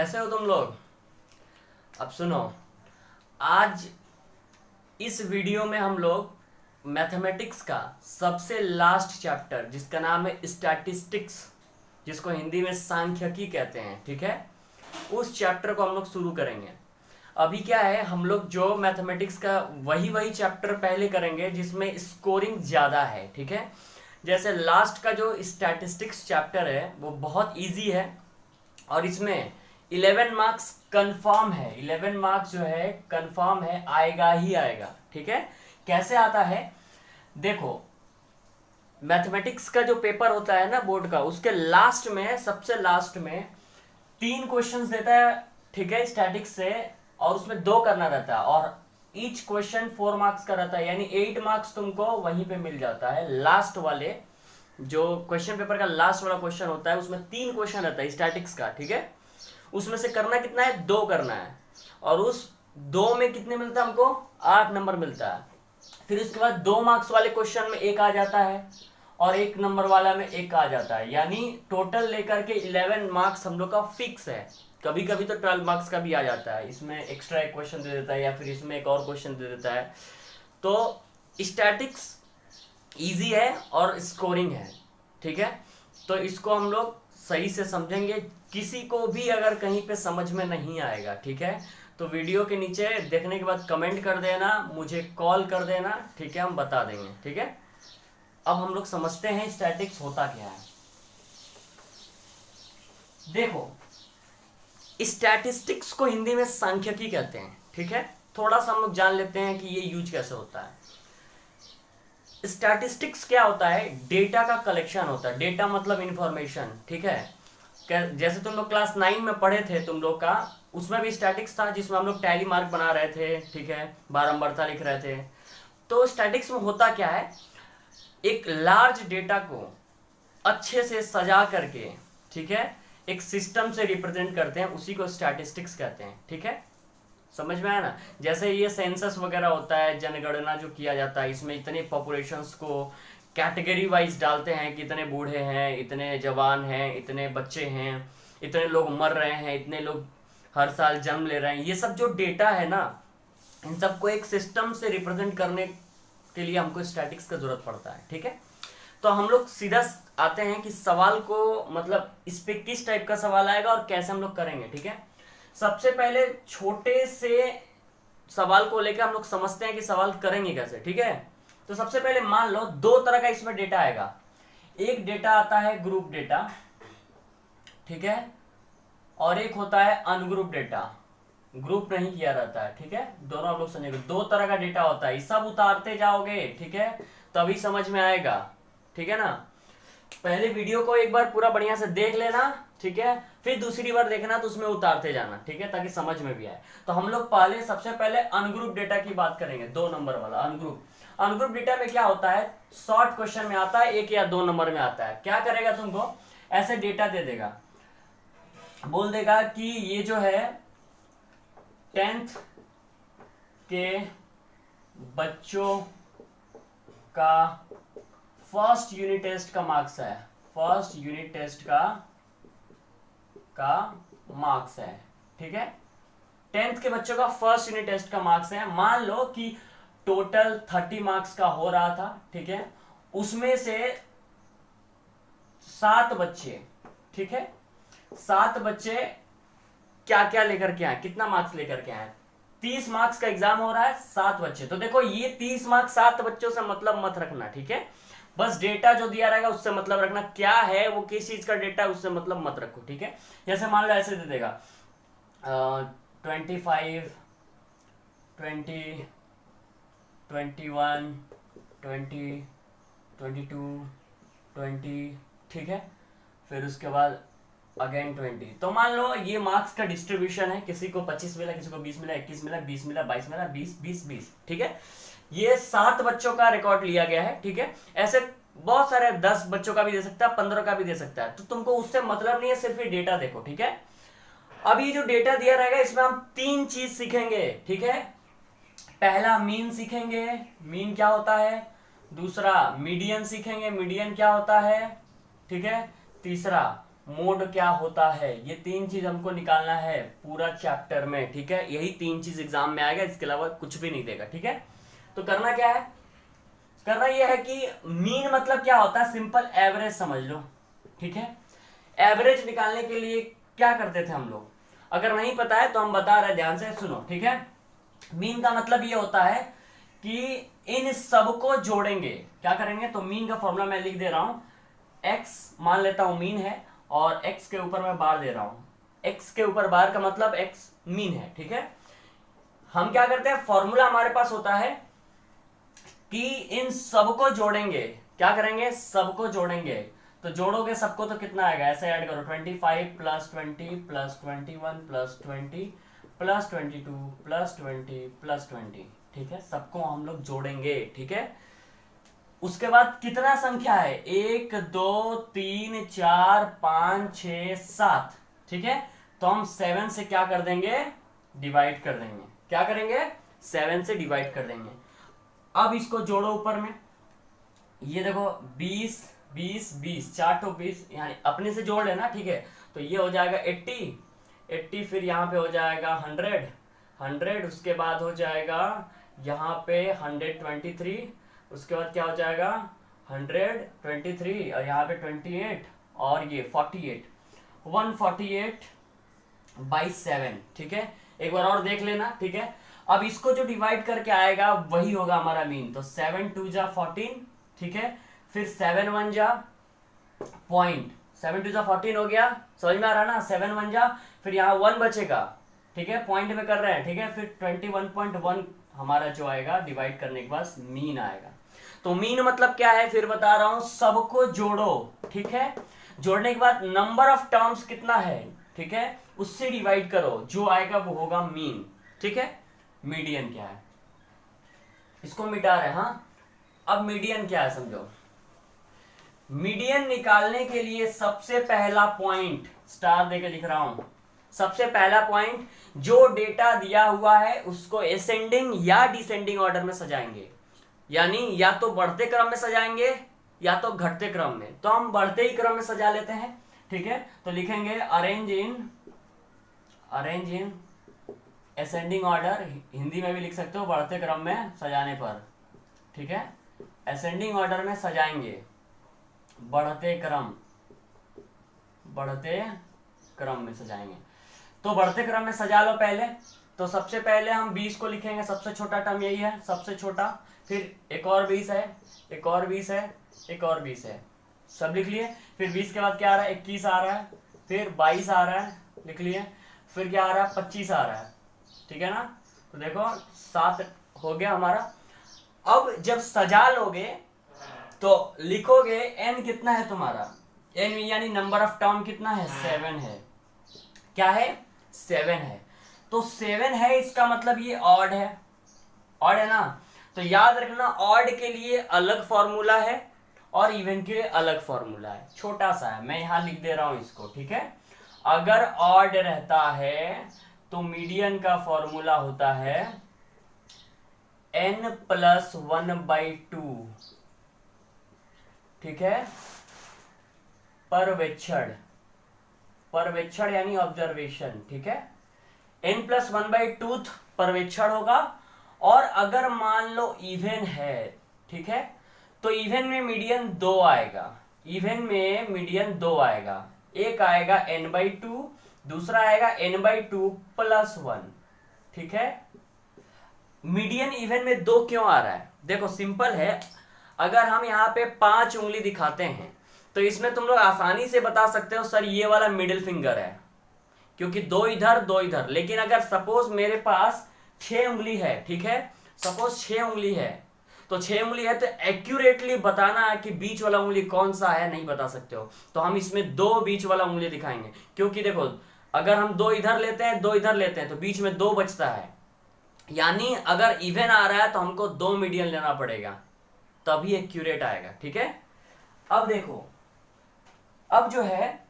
कैसे हो तुम लोग। अब सुनो, आज इस वीडियो में हम लोग मैथमेटिक्स का सबसे लास्ट चैप्टर जिसका नाम है स्टैटिस्टिक्स, जिसको हिंदी में सांख्यिकी कहते हैं, ठीक है, उस चैप्टर को हम लोग शुरू करेंगे। अभी क्या है, हम लोग जो मैथमेटिक्स का वही चैप्टर पहले करेंगे जिसमें स्कोरिंग ज़्यादा है, ठीक है। जैसे लास्ट का जो स्टैटिस्टिक्स चैप्टर है वो बहुत इजी है और इसमें 11 मार्क्स कंफर्म है। 11 मार्क्स जो है कंफर्म है, आएगा ही आएगा, ठीक है। कैसे आता है देखो, मैथमेटिक्स का जो पेपर होता है ना बोर्ड का, उसके लास्ट में, सबसे लास्ट में 3 क्वेश्चंस देता है, ठीक है, स्टैटिक्स से, और उसमें 2 करना रहता है और ईच क्वेश्चन 4 मार्क्स का रहता है, यानी 8 मार्क्स तुमको वहीं पे मिल जाता है। लास्ट वाले जो क्वेश्चन पेपर का लास्ट वाला क्वेश्चन होता है उसमें 3 क्वेश्चन रहता है स्टैटिक्स का, ठीक है। उसमें से करना कितना है, 2 करना है, और उस 2 में कितने मिलता है हमको, 8 नंबर मिलता है। फिर उसके बाद 2 मार्क्स वाले क्वेश्चन में 1 आ जाता है और 1 नंबर वाला में 1 आ जाता है, यानी टोटल लेकर के 11 मार्क्स हम लोग का फिक्स है। कभी कभी तो 12 मार्क्स का भी आ जाता है, इसमें एक्स्ट्रा एक क्वेश्चन दे देता है या फिर इसमें एक और क्वेश्चन दे देता है। तो स्टैटिक्स इजी है और स्कोरिंग है, ठीक है। तो इसको हम लोग सही से समझेंगे, किसी को भी अगर कहीं पे समझ में नहीं आएगा, ठीक है, तो वीडियो के नीचे देखने के बाद कमेंट कर देना, मुझे कॉल कर देना, ठीक है, हम बता देंगे, ठीक है। अब हम लोग समझते हैं स्टैटिक्स होता क्या है। देखो, स्टैटिस्टिक्स को हिंदी में सांख्यिकी कहते हैं, ठीक है। थोड़ा सा हम लोग जान लेते हैं कि ये यूज कैसे होता है। स्टैटिस्टिक्स क्या होता है, डेटा का कलेक्शन होता है। डेटा मतलब इंफॉर्मेशन, ठीक है। जैसे तुम लोग क्लास 9 में पढ़े थे, तुम लोग का उसमें भी स्टैटिक्स था जिसमें हम लोग टैली मार्क बना रहे थे, ठीक है, बारंबारता लिख रहे थे। तो स्टैटिक्स में होता क्या है, एक लार्ज डेटा को अच्छे से सजा करके, ठीक है, एक सिस्टम से रिप्रेजेंट करते हैं, उसी को स्टैटिस्टिक्स कहते हैं, ठीक है। समझ में आया ना। जैसे ये सेंसस वगैरह होता है, जनगणना जो किया जाता है, इसमें इतने पॉपुलेशंस को कैटेगरी वाइज डालते हैं कि इतने बूढ़े हैं, इतने जवान हैं, इतने बच्चे हैं, इतने लोग मर रहे हैं, इतने लोग हर साल जन्म ले रहे हैं। ये सब जो डेटा है ना, इन सबको एक सिस्टम से रिप्रेजेंट करने के लिए हमको स्टैटिक्स का जरूरत पड़ता है, ठीक है। तो हम लोग सीधा आते हैं कि सवाल को, मतलब इस पे किस टाइप का सवाल आएगा और कैसे हम लोग करेंगे, ठीक है। सबसे पहले छोटे से सवाल को लेकर हम लोग समझते हैं कि सवाल करेंगे कैसे, ठीक है। तो सबसे पहले मान लो 2 तरह का इसमें डेटा आएगा। एक डेटा आता है ग्रुप डेटा, ठीक है, और एक होता है अनग्रुप डेटा, ग्रुप नहीं किया रहता है, ठीक है। दोनों आप लोग समझेंगे, 2 तरह का डेटा होता है, ये सब उतारते जाओगे, ठीक है, तभी समझ में आएगा, ठीक है ना। पहले वीडियो को एक बार पूरा बढ़िया से देख लेना, ठीक है, फिर दूसरी बार देखना तो उसमें उतारते जाना, ठीक है, ताकि समझ में भी आए। तो हम लोग सबसे पहले अनग्रुप डेटा की बात करेंगे, 2 नंबर वाला अनग्रुप। अनग्रुप डेटा में क्या होता है, शॉर्ट क्वेश्चन में आता है, 1 या 2 नंबर में आता है। क्या करेगा, तुमको ऐसे डेटा दे देगा, बोल देगा कि ये जो है 10th के बच्चों का फर्स्ट यूनिट टेस्ट का मार्क्स है, फर्स्ट यूनिट टेस्ट का मार्क्स है, ठीक है। 10th के बच्चों का फर्स्ट यूनिट टेस्ट का मार्क्स है। मान लो कि टोटल 30 मार्क्स का हो रहा था, ठीक है, उसमें से 7 बच्चे, ठीक है, 7 बच्चे क्या क्या लेकर के आए, कितना मार्क्स लेकर के आए, 30 मार्क्स का एग्जाम हो रहा है, 7 बच्चे। तो देखो, ये 30 मार्क्स 7 बच्चों से मतलब मत रखना, ठीक है। बस डेटा जो दिया रहेगा उससे मतलब रखना, क्या है वो, किस चीज का डेटा, उससे मतलब मत रखो, ठीक है। जैसे मान लो ऐसे दे देगा 25, 20, 21, 20, 22, 20, ठीक है, फिर उसके बाद अगेन 20। तो मान लो ये मार्क्स का डिस्ट्रीब्यूशन है, किसी को 25 मिला, किसी को 20 मिला, 21 मिला, 20 मिला, 22 मिला, 20, 20, 20, ठीक है। ये 7 बच्चों का रिकॉर्ड लिया गया है, ठीक है। ऐसे बहुत सारे 10 बच्चों का भी दे सकता है, 15 का भी दे सकता है, तो तुमको उससे मतलब नहीं है, सिर्फ ये डेटा देखो, ठीक है। अब ये जो डेटा दिया रहेगा इसमें हम 3 चीज सीखेंगे, ठीक है। पहला मीन सीखेंगे, मीन क्या होता है। दूसरा मीडियन सीखेंगे, मीडियन क्या होता है, ठीक है। तीसरा मोड क्या होता है, ये 3 चीज हमको निकालना है पूरा चैप्टर में, ठीक है। यही 3 चीज एग्जाम में आएगा, इसके अलावा कुछ भी नहीं देगा, ठीक है। तो करना क्या है, करना यह है कि मीन मतलब क्या होता है, सिंपल एवरेज समझ लो, ठीक है। एवरेज निकालने के लिए क्या करते थे हम लोग, अगर नहीं पता है तो हम बता रहे हैं, ध्यान से सुनो, ठीक है। मीन का मतलब ये होता है कि इन सबको जोड़ेंगे, क्या करेंगे, तो मीन का फॉर्मूला मैं लिख दे रहा हूं, एक्स मान लेता हूं मीन है, और एक्स के ऊपर मैं बार दे रहा हूं, एक्स के ऊपर बार का मतलब एक्स मीन है, ठीक है। हम क्या करते हैं, फॉर्मूला हमारे पास होता है कि इन सबको जोड़ेंगे, क्या करेंगे, सबको जोड़ेंगे। तो जोड़ोगे सबको तो कितना आएगा, ऐसे ऐड करो, 25 plus 20 plus 21 plus 20 plus 22 plus 20 plus 20, ठीक है। सबको हम लोग जोड़ेंगे, ठीक है। उसके बाद कितना संख्या है, 1 2 3 4 5 6 7, ठीक है। तो हम 7 से क्या कर देंगे, डिवाइड कर देंगे, क्या करेंगे, 7 से डिवाइड कर देंगे। अब इसको जोड़ो ऊपर में, ये देखो 20 20 20 4 तो 20, यानी अपने से जोड़ लेना, ठीक है। तो ये हो जाएगा 80, फिर यहाँ पे हो जाएगा 100, उसके बाद हो जाएगा यहाँ पे 123, उसके बाद क्या हो जाएगा 123, और यहाँ पे 28, और ये 48, 148/7, ठीक है। एक बार और देख लेना, ठीक है। अब इसको जो डिवाइड करके आएगा वही होगा हमारा मीन, तो 7 2 जा 14, ठीक है। फिर 7 1 जा पॉइंट, 7 2 जा 14 हो गया, समझ में आ रहा ना, 7 1 जा, फिर यहाँ 1 बचेगा, ठीक है, पॉइंट में कर रहे हैं, ठीक है। फिर 21.1 हमारा जो आएगा डिवाइड करने के बाद मीन आएगा। तो मीन मतलब क्या है, फिर बता रहा हूं, सबको जोड़ो, ठीक है। जोड़ने के बाद नंबर ऑफ टर्म्स कितना है, ठीक है, उससे डिवाइड करो, जो आएगा वो होगा मीन, ठीक है। मीडियन क्या है, इसको मिटा रहे, हाँ। अब मीडियन क्या है समझो, मीडियन निकालने के लिए सबसे पहला पॉइंट, स्टार देके लिख रहा हूं, सबसे पहला पॉइंट, जो डेटा दिया हुआ है उसको एसेंडिंग या डिसेंडिंग ऑर्डर में सजाएंगे, यानी या तो बढ़ते क्रम में सजाएंगे या तो घटते क्रम में। तो हम बढ़ते ही क्रम में सजा लेते हैं, ठीक है। तो लिखेंगे arrange in ascending order, Hindi में भी लिख सकते हो बढ़ते क्रम में सजाने पर, ठीक है। असेंडिंग ऑर्डर में सजाएंगे, बढ़ते क्रम में सजाएंगे। तो बढ़ते क्रम में सजा लो पहले, तो सबसे पहले हम 20 को लिखेंगे, सबसे छोटा टर्म यही है, सबसे छोटा। फिर एक और 20 है, एक और 20 है, एक और 20 है, सब लिख लिए। फिर 20 के बाद क्या आ रहा है, 21 आ रहा है, फिर 22 आ रहा है, लिख लिए। फिर क्या आ रहा है, 25 आ रहा है, ठीक है ना। तो देखो 7 हो गया हमारा। अब जब सजा लोगे तो लिखोगे n कितना है तुम्हारा, n यानी नंबर ऑफ टर्म कितना है, 7 है, क्या है, 7 है। तो 7 है, इसका मतलब ये ऑड है, ऑड है ना। तो याद रखना, ऑड के लिए अलग फॉर्मूला है और इवन के अलग फॉर्मूला है, छोटा सा है, मैं यहां लिख दे रहा हूं इसको, ठीक है। अगर ऑड रहता है तो मीडियन का फॉर्मूला होता है n+1/2, ठीक है, पर्यवेक्षण यानी ऑब्जर्वेशन, ठीक है। n+1/2 पर्यवेक्षण होगा। और अगर मान लो इवन है, ठीक है, तो इवन में मीडियन 2 आएगा, एक आएगा n/2, दूसरा आएगा n/2+1, ठीक है। मीडियन इवन में 2 क्यों आ रहा है, देखो सिंपल है। अगर हम यहाँ पे 5 उंगली दिखाते हैं तो इसमें तुम लोग आसानी से बता सकते हो सर ये वाला मिडिल फिंगर है, क्योंकि 2 इधर 2 इधर। लेकिन अगर सपोज मेरे पास 6 उंगली है, ठीक है, सपोज 6 उंगली है, तो 6 उंगली है तो एक्यूरेटली बताना है कि बीच वाला उंगली कौन सा है, नहीं बता सकते हो। तो हम इसमें 2 बीच वाला उंगली दिखाएंगे, क्योंकि देखो अगर हम 2 इधर लेते हैं 2 इधर लेते हैं तो बीच में 2 बचता है, यानी अगर इवन आ रहा है तो हमको 2 मीडियन लेना पड़ेगा, तभी एक्यूरेट आएगा, ठीक है। अब देखो, अब जो है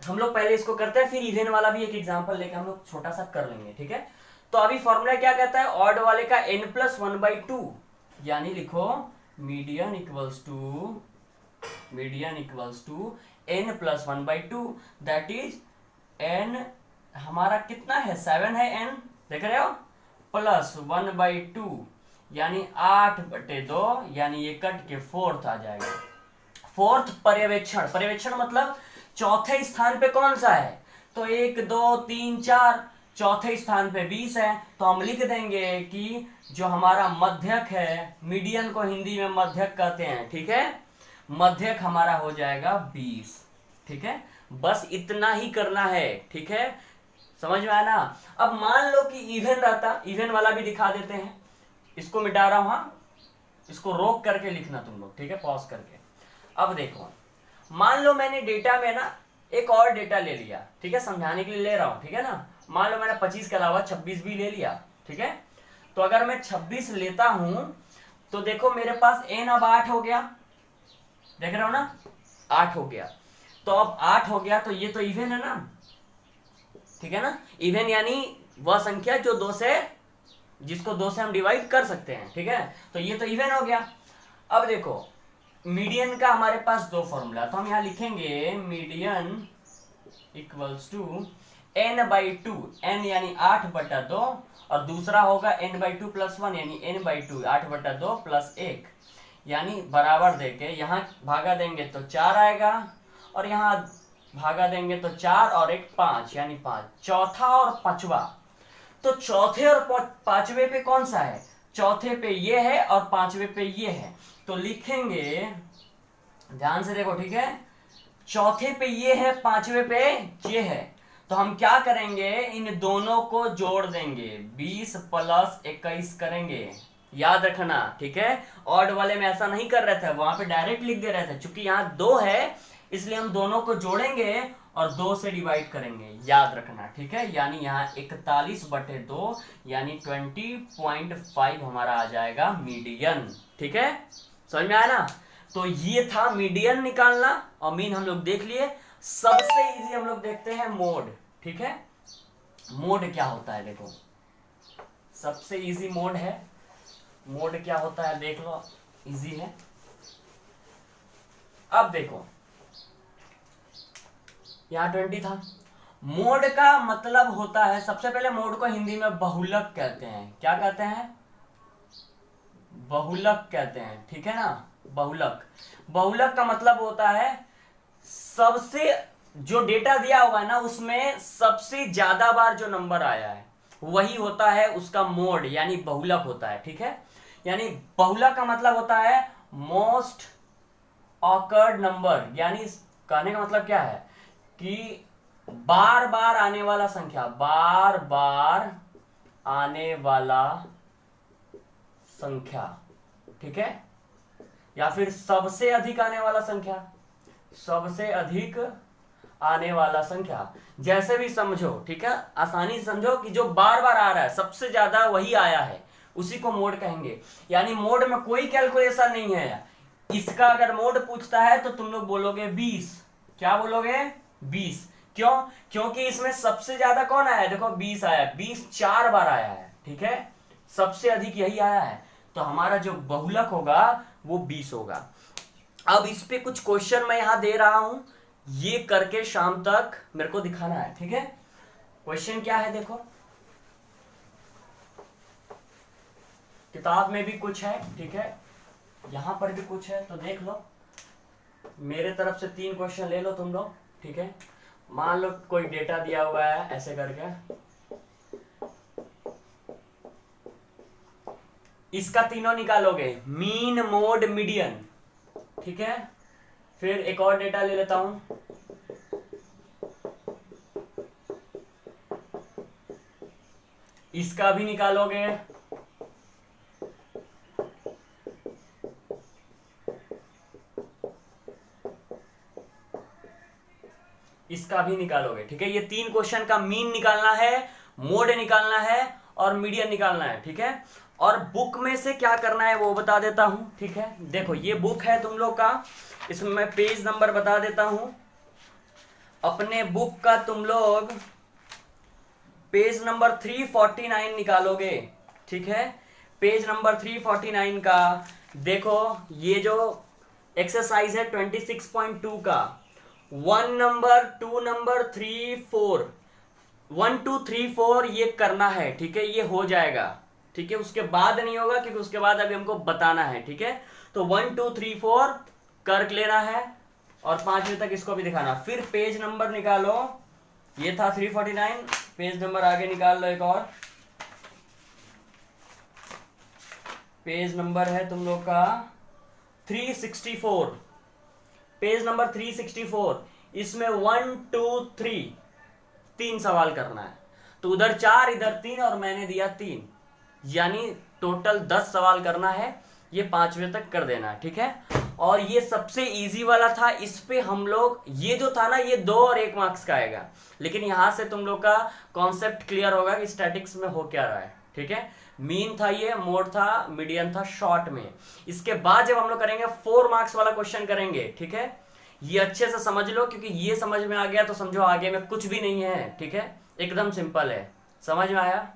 हम लोग पहले इसको करते हैं, फिर इवन वाला भी एक एग्जांपल लेके हम लोग छोटा सा कर लेंगे, ठीक है। तो अभी फॉर्मूला क्या कहता है, ऑड वाले का n+1/2, यानी लिखो median equals to median equals to n plus 1/2, that is n हमारा कितना है 7 है n, देख रहे हो, प्लस 1/2 यानी 8/2, यानी ये कट के फोर्थ आ जाएगा। फोर्थ पर्यवेक्षण, पर्यवेक्षण मतलब चौथे स्थान पे कौन सा है, तो 1 2 3 4, चौथे स्थान पे 20 है, तो हम लिख देंगे कि जो हमारा मध्यक है, मीडियन को हिंदी में मध्यक कहते हैं, ठीक है, मध्यक हमारा हो जाएगा 20, ठीक है, बस इतना ही करना है, ठीक है, समझ में आया ना। अब मान लो कि इवन रहता, इवन वाला भी दिखा देते हैं, इसको मिटा रहा हूं, हाँ, इसको रोक करके लिखना तुम लोग, ठीक है, पॉज करके। अब देखो, मान लो मैंने डेटा में ना एक और डेटा ले लिया, ठीक है, समझाने के लिए ले रहा हूं, ठीक है ना, मान लो मैंने 25 के अलावा 26 भी ले लिया, ठीक है, तो अगर मैं 26 लेता हूं तो देखो मेरे पास n अब 8 हो गया, देख रहे हो ना, 8 हो गया, तो अब 8 हो गया तो ये तो इवन है ना, ठीक है ना, इवन यानी वह संख्या जो 2 से, जिसको 2 से हम डिवाइड कर सकते हैं, ठीक है, तो ये तो इवन हो गया। अब देखो मीडियन का हमारे पास दो फॉर्मूला, तो हम यहां लिखेंगे median equals to n/2, n यानी 8/2, और दूसरा होगा n/2 प्लस 1 यानी n/2, 8/2 प्लस 1, यानी बराबर देके यहाँ भागा देंगे तो 4 आएगा, और यहाँ भागा देंगे तो 4 और 1 5, यानी 5, चौथा और पांचवा, तो चौथे और पांचवे पे कौन सा है, चौथे पे ये है और पांचवे पे ये है, तो लिखेंगे, ध्यान से देखो, ठीक है, चौथे पे ये है, पांचवे पे ये है, तो हम क्या करेंगे, इन दोनों को जोड़ देंगे, 20 प्लस 21 करेंगे, याद रखना, ठीक है, ऑड वाले में ऐसा नहीं कर रहे थे, वहां पे डायरेक्ट लिख दे रहे थे, क्योंकि यहाँ 2 है इसलिए हम दोनों को जोड़ेंगे और 2 से डिवाइड करेंगे, याद रखना, ठीक है, यानी यहाँ 41/2 यानी 20.5 हमारा आ जाएगा मीडियन, ठीक है, समझ में आया ना। तो ये था मीडियन निकालना, और मीन हम लोग देख लिए। सबसे इजी हम लोग देखते हैं मोड, ठीक है, मोड क्या होता है, देखो सबसे इजी मोड है, मोड क्या होता है देख लो, इजी है। अब देखो यहाँ 20 था, मोड का मतलब होता है, सबसे पहले मोड को हिंदी में बहुलक कहते हैं, क्या कहते हैं, बहुलक कहते हैं, ठीक है ना, बहुलक, बहुलक का मतलब होता है सबसे, जो डेटा दिया हुआ है ना उसमें सबसे ज्यादा बार जो नंबर आया है वही होता है उसका मोड, यानी बहुलक होता है, ठीक है, यानी बहुलक का मतलब होता है मोस्ट ऑकर्ड नंबर, यानी कहने का मतलब क्या है कि बार बार आने वाला संख्या, बार बार आने वाला संख्या, ठीक है, या फिर सबसे अधिक आने वाला संख्या, सबसे अधिक आने वाला संख्या, जैसे भी समझो, ठीक है, आसानी से समझो कि जो बार बार आ रहा है, सबसे ज्यादा वही आया है, उसी को मोड कहेंगे। यानी मोड में कोई कैलकुलेशन नहीं है, इसका अगर मोड पूछता है तो तुम लोग बोलोगे 20, क्या बोलोगे 20, क्यों, क्योंकि इसमें सबसे ज्यादा कौन आया है, देखो 20 आया है, 20 4 बार आया है, ठीक है, सबसे अधिक यही आया है, तो हमारा जो बहुलक होगा वो 20 होगा। अब इस पे कुछ क्वेश्चन मैं यहां दे रहा हूं, ये करके शाम तक मेरे को दिखाना है, ठीक है। क्वेश्चन क्या है देखो, किताब में भी कुछ है, ठीक है, यहां पर भी कुछ है, तो देख लो, मेरे तरफ से 3 क्वेश्चन ले लो तुम लोग, ठीक है। मान लो कोई डेटा दिया हुआ है ऐसे करके, इसका तीनों निकालोगे, मीन मोड मीडियन, ठीक है। फिर एक और डेटा ले लेता हूं, इसका भी निकालोगे, इसका भी निकालोगे, ठीक है। ये 3 क्वेश्चन का मीन निकालना है, मोड निकालना है और मीडियन निकालना है, ठीक है। और बुक में से क्या करना है वो बता देता हूं, ठीक है। देखो ये बुक है तुम लोग का, इसमें मैं पेज नंबर बता देता हूं, अपने बुक का तुम लोग पेज नंबर 349 निकालोगे, ठीक है। पेज नंबर 349 का देखो, ये जो एक्सरसाइज है 26.2 का, 1 नंबर 2 नंबर 3 4, 1 2 3 4 ये करना है, ठीक है, ये हो जाएगा, ठीक है, उसके बाद नहीं होगा क्योंकि उसके बाद अभी हमको बताना है, ठीक है। तो 1 2 3 4 कर लेना है और 5 बजे तक इसको भी दिखाना। फिर पेज नंबर निकालो, ये था 349, पेज नंबर आगे निकाल लो एक और, पेज नंबर है तुम लोग का 364, पेज नंबर 364, इसमें 1 2 3 3 सवाल करना है। तो उधर 4 इधर 3 और मैंने दिया 3, यानी टोटल 10 सवाल करना है, ये 5 बजे तक कर देना है, ठीक है। और ये सबसे इजी वाला था, इस पे हम लोग, ये जो था ना ये 2 और 1 मार्क्स का आएगा, लेकिन यहां से तुम लोग का कॉन्सेप्ट क्लियर होगा कि स्टैटिक्स में हो क्या रहा है, ठीक है। मीन था, ये मोड था, मीडियन था, शॉर्ट में। इसके बाद जब हम लोग करेंगे 4 मार्क्स वाला क्वेश्चन करेंगे, ठीक है। ये अच्छे से समझ लो, क्योंकि ये समझ में आ गया तो समझो आगे में कुछ भी नहीं है, ठीक है, एकदम सिंपल है। समझ में आया?